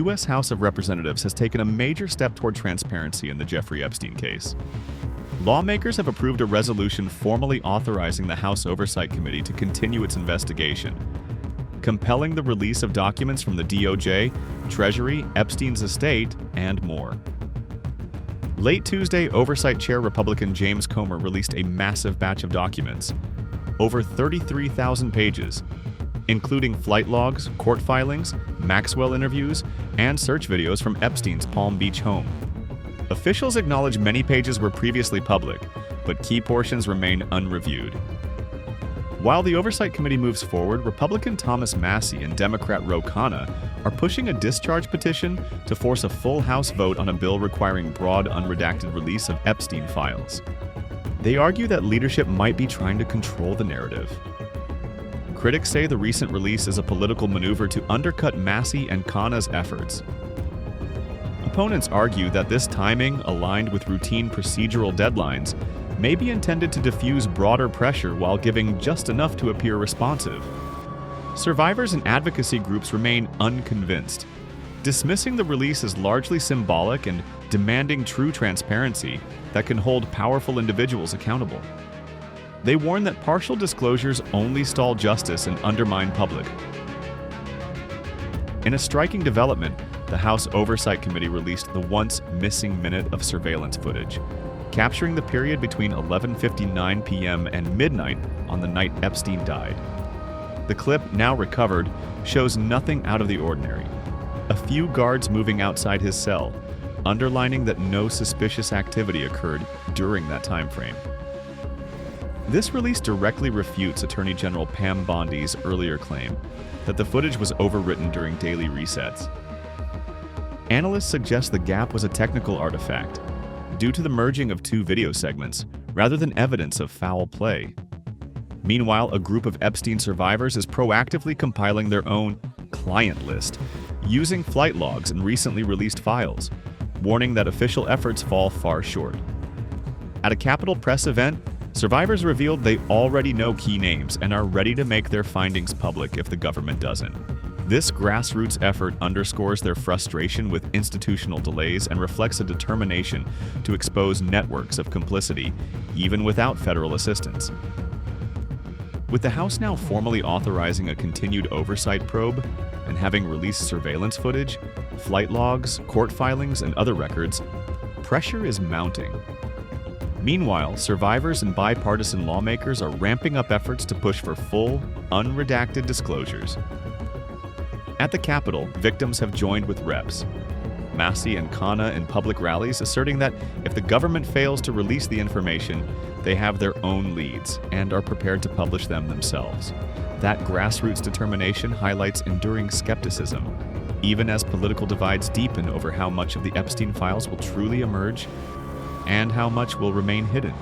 U.S. House of Representatives has taken a major step toward transparency in the Jeffrey Epstein case. Lawmakers have approved a resolution formally authorizing the House Oversight Committee to continue its investigation, compelling the release of documents from the DOJ, Treasury, Epstein's estate, and more. Late Tuesday, Oversight Chair Republican James Comer released a massive batch of documents, over 33,000 pages, including flight logs, court filings, Maxwell interviews, and search videos from Epstein's Palm Beach home. Officials acknowledge many pages were previously public, but key portions remain unreviewed. While the Oversight Committee moves forward, Republican Thomas Massie and Democrat Ro Khanna are pushing a discharge petition to force a full House vote on a bill requiring broad, unredacted release of Epstein files. They argue that leadership might be trying to control the narrative. Critics say the recent release is a political maneuver to undercut Massie and Khanna's efforts. Opponents argue that this timing, aligned with routine procedural deadlines, may be intended to diffuse broader pressure while giving just enough to appear responsive. Survivors and advocacy groups remain unconvinced, dismissing the release as largely symbolic and demanding true transparency that can hold powerful individuals accountable. They warn that partial disclosures only stall justice and undermine public. In a striking development, the House Oversight Committee released the once missing minute of surveillance footage, capturing the period between 11:59 p.m. and midnight on the night Epstein died. The clip, now recovered, shows nothing out of the ordinary. A few guards moving outside his cell, underlining that no suspicious activity occurred during that time frame. This release directly refutes Attorney General Pam Bondi's earlier claim that the footage was overwritten during daily resets. Analysts suggest the gap was a technical artifact, due to the merging of two video segments, rather than evidence of foul play. Meanwhile, a group of Epstein survivors is proactively compiling their own client list, using flight logs and recently released files, warning that official efforts fall far short. At a Capitol Press event, survivors revealed they already know key names and are ready to make their findings public if the government doesn't. This grassroots effort underscores their frustration with institutional delays and reflects a determination to expose networks of complicity, even without federal assistance. With the House now formally authorizing a continued oversight probe and having released surveillance footage, flight logs, court filings, and other records, pressure is mounting. Meanwhile, survivors and bipartisan lawmakers are ramping up efforts to push for full, unredacted disclosures. At the Capitol, victims have joined with reps, Massie and Khanna in public rallies asserting that if the government fails to release the information, they have their own leads and are prepared to publish them themselves. That grassroots determination highlights enduring skepticism, even as political divides deepen over how much of the Epstein files will truly emerge and how much will remain hidden.